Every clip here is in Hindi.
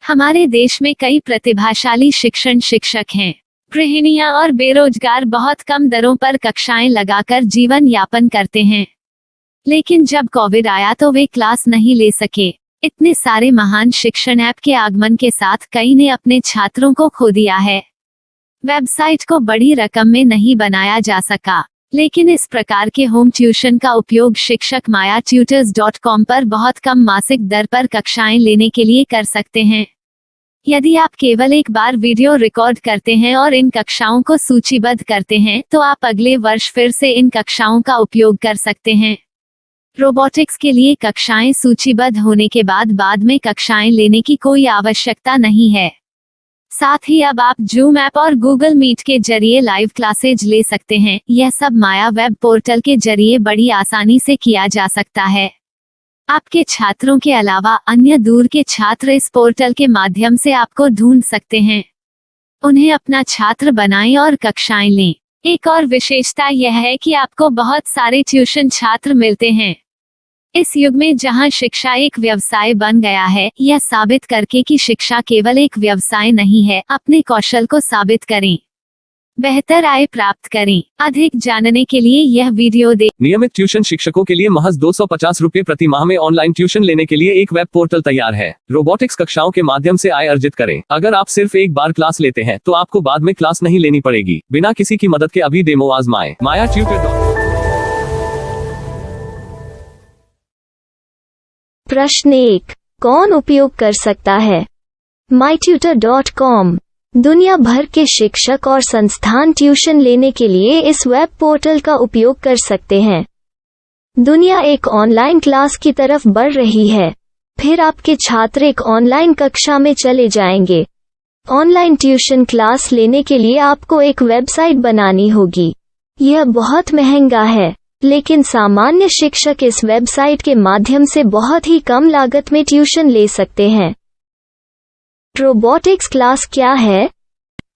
हमारे देश में कई प्रतिभाशाली शिक्षण शिक्षक हैं। गृहिणियां और बेरोजगार बहुत कम दरों पर कक्षाएं लगाकर जीवन यापन करते हैं। लेकिन जब कोविड आया तो वे क्लास नहीं ले सके। इतने सारे महान शिक्षण ऐप के आगमन के साथ कई ने अपने छात्रों को खो दिया है। वेबसाइट को बड़ी रकम में नहीं बनाया जा सका, लेकिन इस प्रकार के होम ट्यूशन का उपयोग शिक्षक myatutors.com पर बहुत कम मासिक दर पर कक्षाएं लेने के लिए कर सकते हैं। यदि आप केवल एक बार वीडियो रिकॉर्ड करते हैं और इन कक्षाओं को सूचीबद्ध करते हैं तो आप अगले वर्ष फिर से इन कक्षाओं का उपयोग कर सकते हैं। रोबोटिक्स के लिए कक्षाएं सूचीबद्ध होने के बाद में कक्षाएं लेने की कोई आवश्यकता नहीं है। साथ ही अब आप जूम ऐप और गूगल मीट के जरिए लाइव क्लासेज ले सकते हैं। यह सब माया वेब पोर्टल के जरिए बड़ी आसानी से किया जा सकता है। आपके छात्रों के अलावा अन्य दूर के छात्र इस पोर्टल के माध्यम से आपको ढूंढ सकते हैं। उन्हें अपना छात्र बनाएं और कक्षाएं लें। एक और विशेषता यह है कि आपको बहुत सारे ट्यूशन छात्र मिलते हैं। इस युग में जहां शिक्षा एक व्यवसाय बन गया है, यह साबित करके कि शिक्षा केवल एक व्यवसाय नहीं है, अपने कौशल को साबित करें, बेहतर आय प्राप्त करें। अधिक जानने के लिए यह वीडियो देखें। नियमित ट्यूशन शिक्षकों के लिए महज 250 रुपए प्रति माह में ऑनलाइन ट्यूशन लेने के लिए एक वेब पोर्टल तैयार है। रोबोटिक्स कक्षाओं के माध्यम से आय अर्जित करें। अगर आप सिर्फ एक बार क्लास लेते हैं तो आपको बाद में क्लास नहीं लेनी पड़ेगी। बिना किसी की मदद के अभी डेमो आजमाएं। myatutors.com। प्रश्न 1, कौन उपयोग कर सकता है? mytutor.com दुनिया भर के शिक्षक और संस्थान ट्यूशन लेने के लिए इस वेब पोर्टल का उपयोग कर सकते हैं। दुनिया एक ऑनलाइन क्लास की तरफ बढ़ रही है। फिर आपके छात्र एक ऑनलाइन कक्षा में चले जाएंगे। ऑनलाइन ट्यूशन क्लास लेने के लिए आपको एक वेबसाइट बनानी होगी। यह बहुत महंगा है, लेकिन सामान्य शिक्षक इस वेबसाइट के माध्यम से बहुत ही कम लागत में ट्यूशन ले सकते हैं। रोबोटिक्स क्लास क्या है?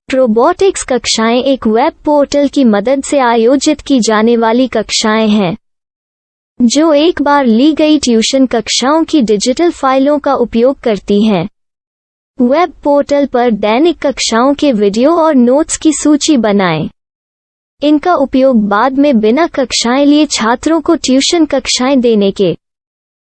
रोबोटिक्स कक्षाएं एक वेब पोर्टल की मदद से आयोजित की जाने वाली कक्षाएं हैं, जो एक बार ली गई ट्यूशन कक्षाओं की डिजिटल फाइलों का उपयोग करती हैं। वेब पोर्टल पर दैनिक कक्षाओं के वीडियो और नोट्स की सूची बनाएं। इनका उपयोग बाद में बिना कक्षाएं लिए छात्रों को ट्यूशन कक्षाएं देने के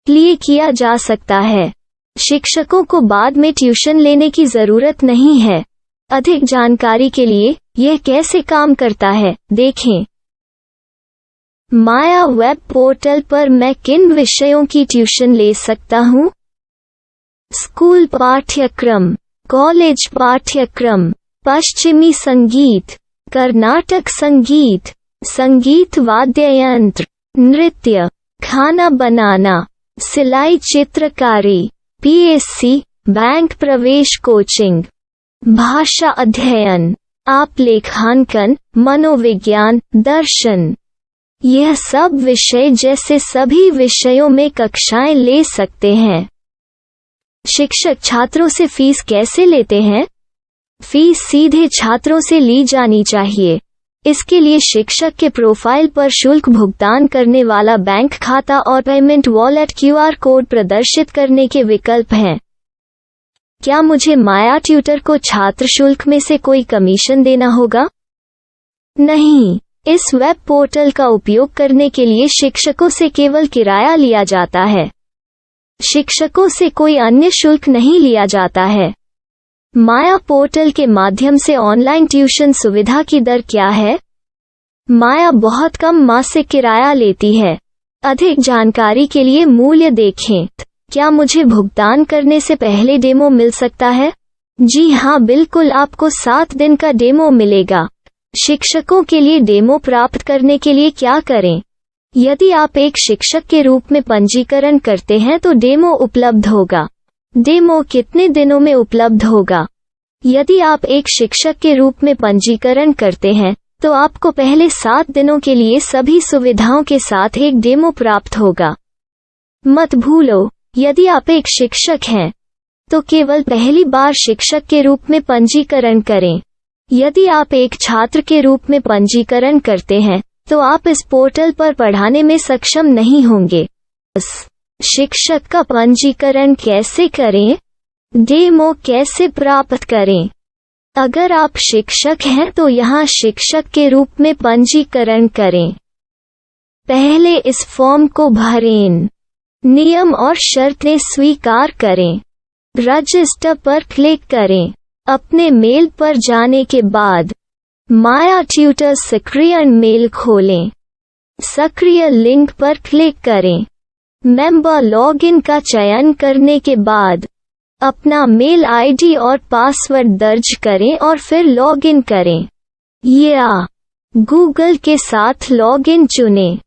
लिए किया जा सकता है। शिक्षकों को बाद में ट्यूशन लेने की जरूरत नहीं है। अधिक जानकारी के लिए यह कैसे काम करता है, देखें। माया वेब पोर्टल पर मैं किन विषयों की ट्यूशन ले सकता हूँ? स्कूल पाठ्यक्रम, कॉलेज पाठ्यक्रम, पश्चिमी संगीत, कर्नाटक संगीत, संगीत वाद्य यंत्र, नृत्य, खाना बनाना, सिलाई चित्रकारी, पीएससी, बैंक प्रवेश कोचिंग, भाषा अध्ययन, आप लेखांकन, मनोविज्ञान, दर्शन। यह सब विषय जैसे सभी विषयों में कक्षाएं ले सकते हैं। शिक्षक छात्रों से फीस कैसे लेते हैं? फीस सीधे छात्रों से ली जानी चाहिए। इसके लिए शिक्षक के प्रोफाइल पर शुल्क भुगतान करने वाला बैंक खाता और पेमेंट वॉलेट क्यूआर कोड प्रदर्शित करने के विकल्प हैं। क्या मुझे माया ट्यूटर को छात्र शुल्क में से कोई कमीशन देना होगा? नहीं, इस वेब पोर्टल का उपयोग करने के लिए शिक्षकों से केवल किराया लिया जाता है। शिक्षकों से कोई अन्य शुल्क नहीं लिया जाता है। माया पोर्टल के माध्यम से ऑनलाइन ट्यूशन सुविधा की दर क्या है? माया बहुत कम मासिक किराया लेती है। अधिक जानकारी के लिए मूल्य देखें। क्या मुझे भुगतान करने से पहले डेमो मिल सकता है? जी हाँ, बिल्कुल, आपको 7 दिन का डेमो मिलेगा। शिक्षकों के लिए डेमो प्राप्त करने के लिए क्या करें? यदि आप एक शिक्षक के रूप में पंजीकरण करते हैं तो डेमो उपलब्ध होगा। डेमो कितने दिनों में उपलब्ध होगा? यदि आप एक शिक्षक के रूप में पंजीकरण करते हैं तो आपको पहले 7 दिनों के लिए सभी सुविधाओं के साथ एक डेमो प्राप्त होगा। मत भूलो, यदि आप एक शिक्षक हैं तो केवल पहली बार शिक्षक के रूप में पंजीकरण करें। यदि आप एक छात्र के रूप में पंजीकरण करते हैं तो आप इस पोर्टल पर पढ़ाने में सक्षम नहीं होंगे। शिक्षक का पंजीकरण कैसे करें? डेमो कैसे प्राप्त करें? अगर आप शिक्षक हैं तो यहाँ शिक्षक के रूप में पंजीकरण करें। पहले इस फॉर्म को भरें। नियम और शर्तें स्वीकार करें। रजिस्टर पर क्लिक करें। अपने मेल पर जाने के बाद माया ट्यूटर सक्रिय मेल खोलें। सक्रिय लिंक पर क्लिक करें। मेंबर लॉगिन का चयन करने के बाद अपना मेल आईडी और पासवर्ड दर्ज करें और फिर लॉगिन करें या गूगल के साथ लॉगिन चुनें।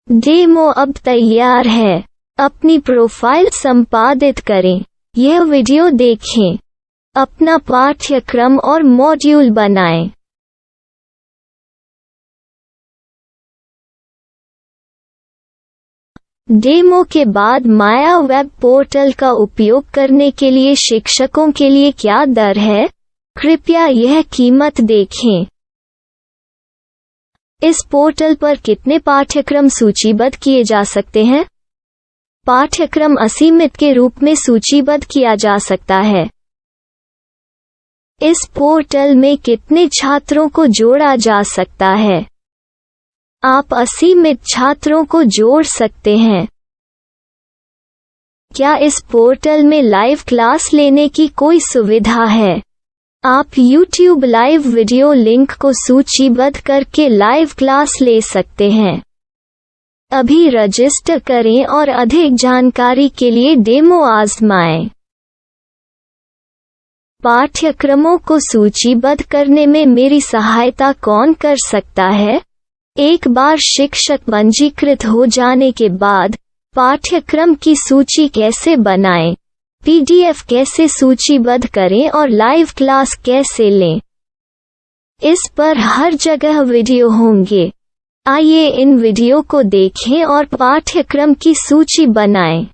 डेमो अब तैयार है। अपनी प्रोफाइल संपादित करें। यह वीडियो देखें। अपना पाठ्यक्रम और मॉड्यूल बनाएं। डेमो के बाद माया वेब पोर्टल का उपयोग करने के लिए शिक्षकों के लिए क्या दर है? कृपया यह कीमत देखें। इस पोर्टल पर कितने पाठ्यक्रम सूचीबद्ध किए जा सकते हैं? पाठ्यक्रम असीमित के रूप में सूचीबद्ध किया जा सकता है। इस पोर्टल में कितने छात्रों को जोड़ा जा सकता है? आप असीमित छात्रों को जोड़ सकते हैं। क्या इस पोर्टल में लाइव क्लास लेने की कोई सुविधा है? आप YouTube लाइव वीडियो लिंक को सूचीबद्ध करके लाइव क्लास ले सकते हैं। अभी रजिस्टर करें और अधिक जानकारी के लिए डेमो आजमाएं। पाठ्यक्रमों को सूचीबद्ध करने में मेरी सहायता कौन कर सकता है? एक बार शिक्षक पंजीकृत हो जाने के बाद पाठ्यक्रम की सूची कैसे बनाएं? PDF कैसे सूचीबद्ध करें और लाइव क्लास कैसे लें? इस पर हर जगह वीडियो होंगे। आइए इन वीडियो को देखें और पाठ्यक्रम की सूची बनाएं।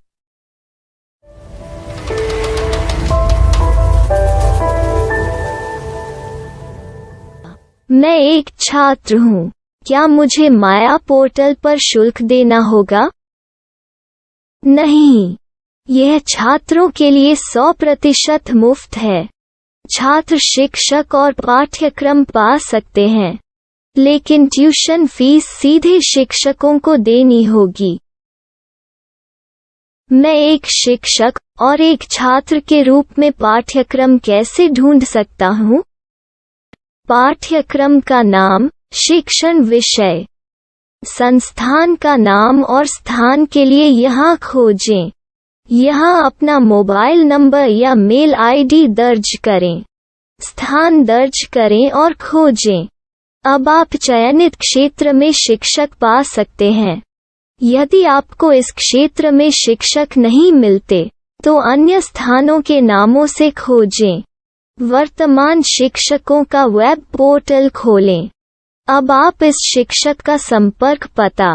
मैं एक छात्र हूँ। क्या मुझे माया पोर्टल पर शुल्क देना होगा? नहीं, यह छात्रों के लिए 100% मुफ्त है। छात्र शिक्षक और पाठ्यक्रम पा सकते हैं, लेकिन ट्यूशन फीस सीधे शिक्षकों को देनी होगी। मैं एक शिक्षक और एक छात्र के रूप में पाठ्यक्रम कैसे ढूंढ सकता हूँ? पाठ्यक्रम का नाम, शिक्षण विषय, संस्थान का नाम और स्थान के लिए यहाँ खोजें। यहाँ अपना मोबाइल नंबर या मेल आईडी दर्ज करें। स्थान दर्ज करें और खोजें। अब आप चयनित क्षेत्र में शिक्षक पा सकते हैं। यदि आपको इस क्षेत्र में शिक्षक नहीं मिलते, तो अन्य स्थानों के नामों से खोजें। वर्तमान शिक्षकों का वेब पोर्टल खोलें। अब आप इस शिक्षक का संपर्क पता,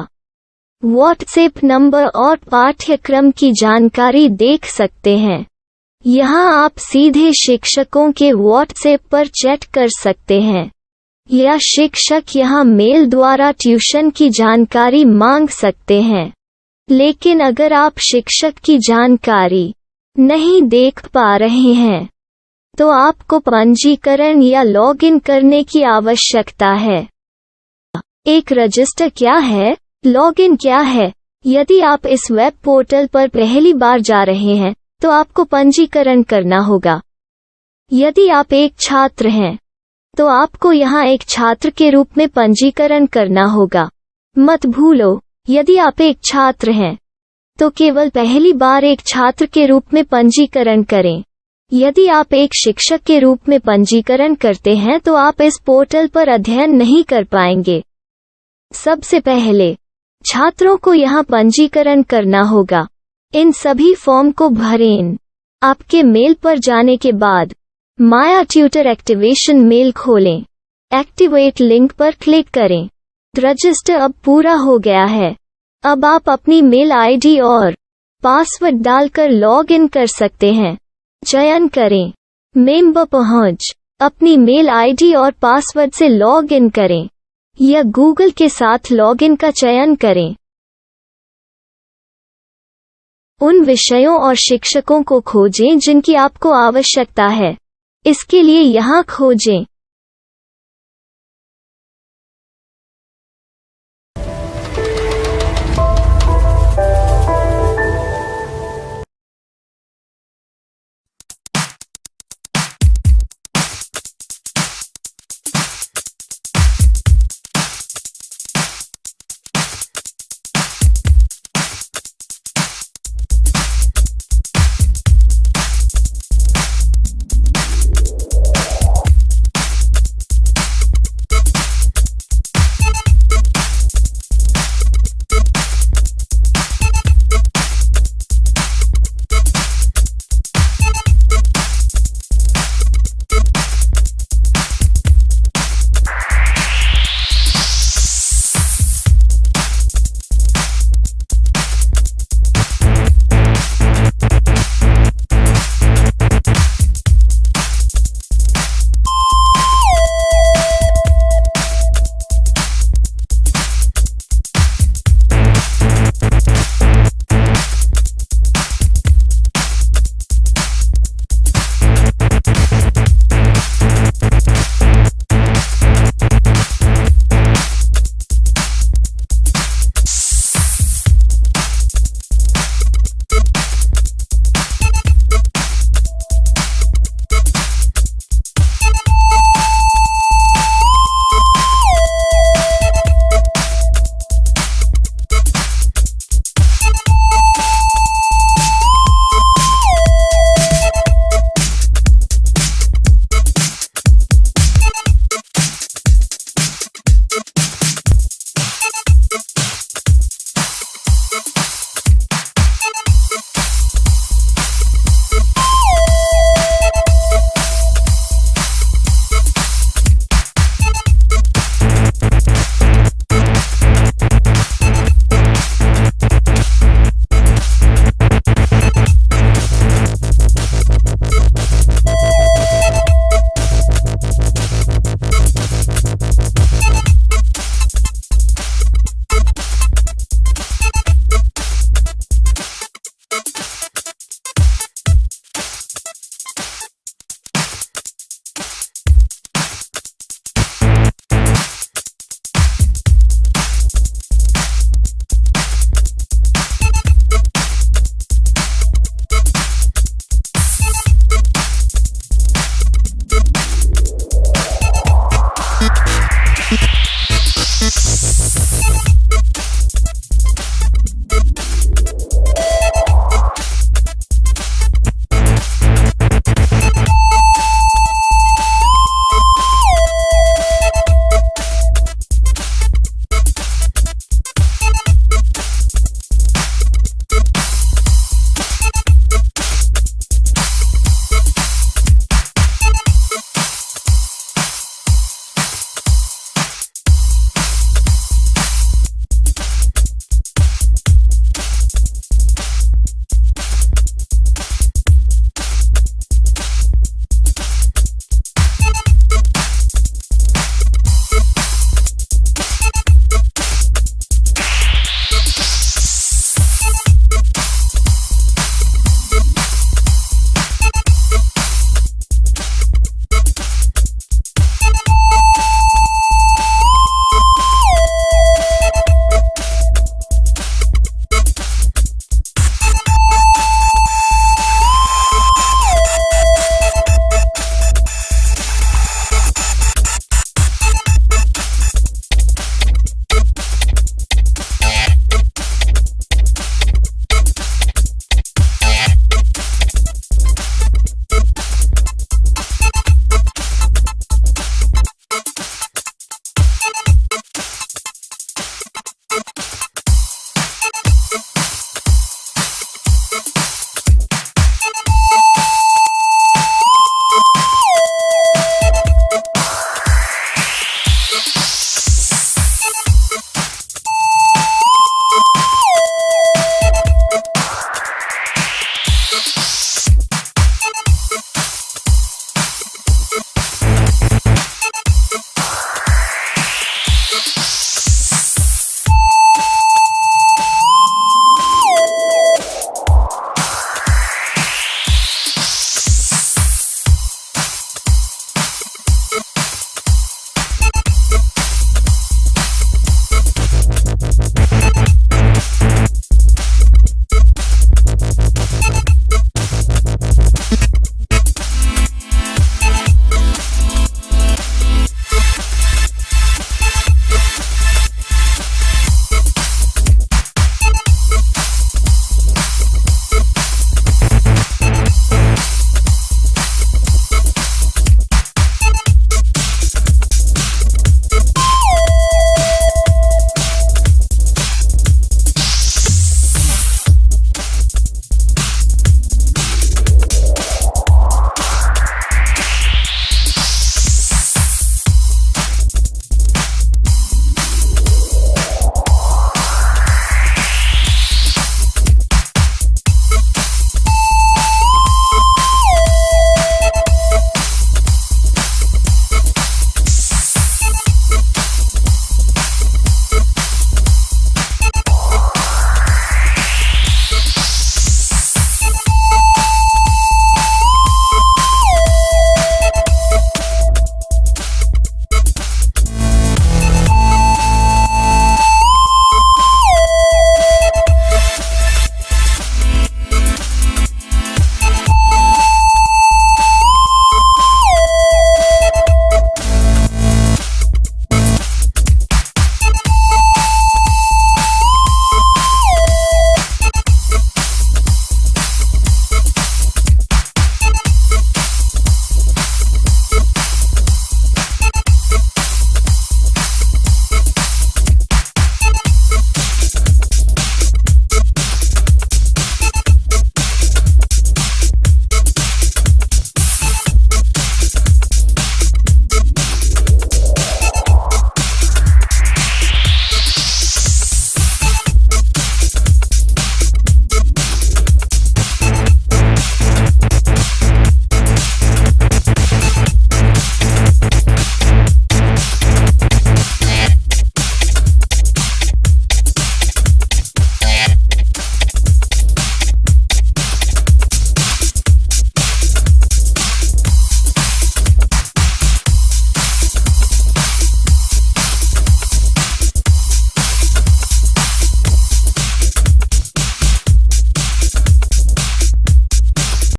व्हाट्सएप नंबर और पाठ्यक्रम की जानकारी देख सकते हैं। यहाँ आप सीधे शिक्षकों के व्हाट्सएप पर चैट कर सकते हैं या शिक्षक यहाँ मेल द्वारा ट्यूशन की जानकारी मांग सकते हैं। लेकिन अगर आप शिक्षक की जानकारी नहीं देख पा रहे हैं, तो आपको पंजीकरण या लॉगिन करने की आवश्यकता है। एक रजिस्टर क्या है? लॉगिन क्या है? यदि आप इस वेब पोर्टल पर पहली बार जा रहे हैं, तो आपको पंजीकरण करना होगा। यदि आप एक छात्र हैं, तो आपको यहाँ एक छात्र के रूप में पंजीकरण करना होगा। मत भूलो, यदि आप एक छात्र हैं, तो केवल पहली बार एक छात्र के रूप में पंजीकरण करें। यदि आप एक शिक्षक के रूप में पंजीकरण करते हैं, तो आप इस पोर्टल पर अध्ययन नहीं कर पाएंगे। सबसे पहले छात्रों को यहाँ पंजीकरण करना होगा। इन सभी फॉर्म को भरें। आपके मेल पर जाने के बाद माया ट्यूटर एक्टिवेशन मेल खोलें। एक्टिवेट लिंक पर क्लिक करें। रजिस्टर अब पूरा हो गया है। अब आप अपनी मेल आईडी और पासवर्ड डालकर लॉग इन कर सकते हैं। चयन करें मेंबर पहुंच। अपनी मेल आईडी और पासवर्ड से लॉग इन करें या गूगल के साथ लॉगिन का चयन करें। उन विषयों और शिक्षकों को खोजें जिनकी आपको आवश्यकता है। इसके लिए यहाँ खोजें।